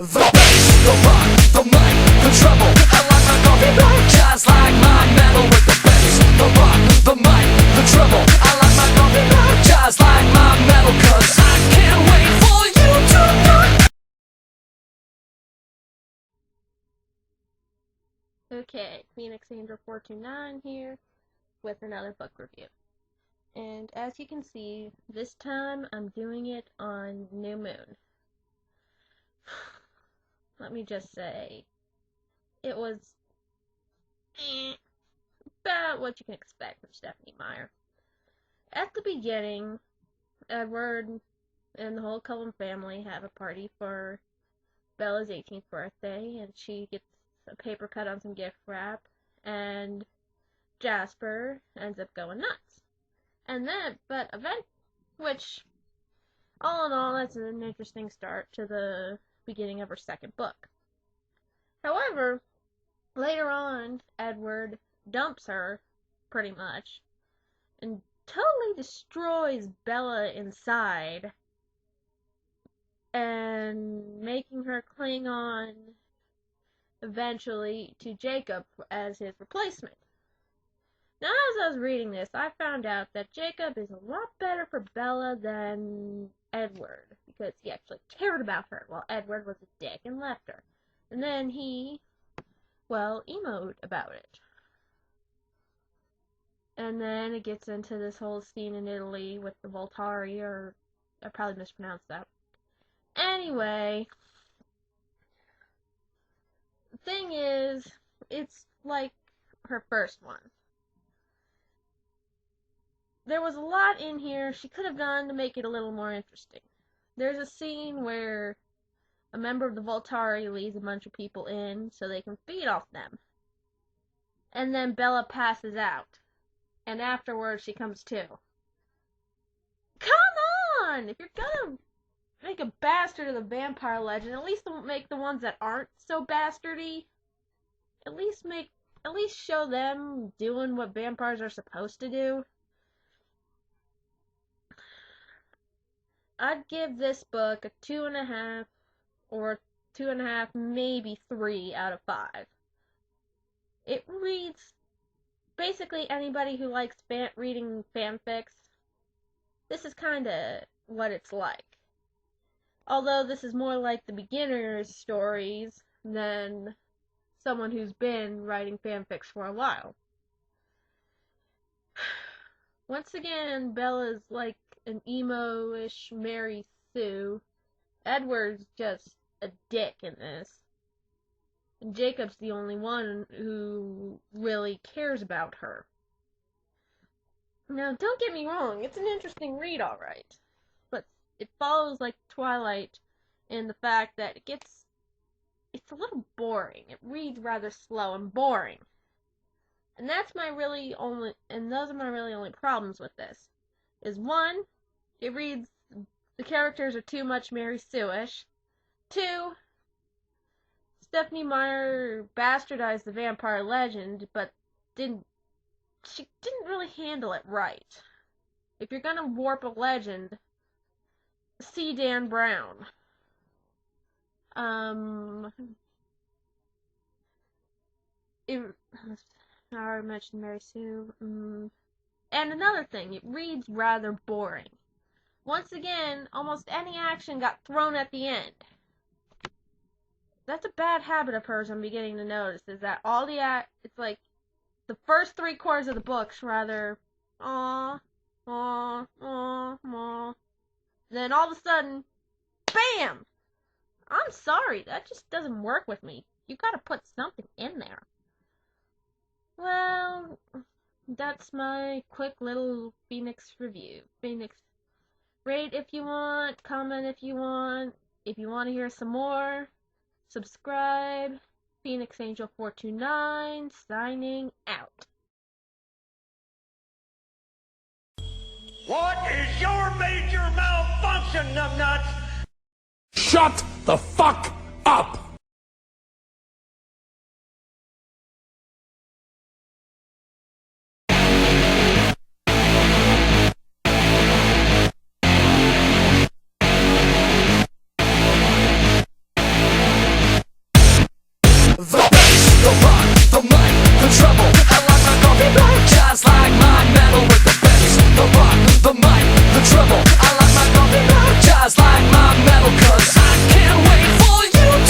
The bass, the rock, the mic, the treble. I like my coffee black, just like my metal. With the bass, the rock, the mic, the treble. I like my coffee black, just like my metal. Cause I can't wait for you to know. Okay, Phoenix Angel 429 here with another book review. And as you can see, this time I'm doing it on New Moon. Let me just say, it was about what you can expect from Stephanie Meyer. At the beginning, Edward and the whole Cullen family have a party for Bella's 18th birthday, and she gets a paper cut on some gift wrap, and Jasper ends up going nuts. And then, which, all in all, that's an interesting start to the beginning of her second book. However, later on, Edward dumps her, pretty much, and totally destroys Bella inside, and making her cling on eventually to Jacob as his replacement. Now, as I was reading this, I found out that Jacob is a lot better for Bella than Edward, because he actually cared about her, while Edward was a dick and left her. And then he, well, emoed about it. And then it gets into this whole scene in Italy with the Voltari, or I probably mispronounced that. Anyway, the thing is, it's like her first one. There was a lot in here she could have done to make it a little more interesting. There's a scene where a member of the Voltari leads a bunch of people in so they can feed off them. And then Bella passes out. And afterwards she comes to. Come on! If you're gonna make a bastard of the vampire legend, at least make the ones that aren't so bastardy. At least show them doing what vampires are supposed to do. I'd give this book a 2.5 or 2.5, maybe 3 out of 5. It reads, basically anybody who likes reading fanfics, this is kinda what it's like. Although this is more like the beginner's stories than someone who's been writing fanfics for a while. Once again, Bella's like an emo-ish Mary Sue. Edward's just a dick in this. And Jacob's the only one who really cares about her. Now, don't get me wrong, it's an interesting read, alright. But it follows like Twilight in the fact that it's a little boring. It reads rather slow and boring. And those are my really only problems with this. Is one, it reads, the characters are too much Mary Sue-ish. 2, Stephanie Meyer bastardized the vampire legend, but she didn't really handle it right. If you're gonna warp a legend, see Dan Brown. I already mentioned Mary Sue. And another thing, it reads rather boring. Once again, almost any action got thrown at the end. That's a bad habit of hers I'm beginning to notice, is that it's like the first 3/4 of the book's rather aww, aww, aww, aww. Then all of a sudden, BAM! I'm sorry, that just doesn't work with me. You gotta put something in there. Well, that's my quick little Phoenix review. Phoenix, rate if you want, comment if you want. If you want to hear some more, subscribe. Phoenix Angel 429 signing out. What is your major malfunction, numbnuts? Shut the fuck up! The bass, the rock, the mic, the treble, I like my coffee black, just like my metal with the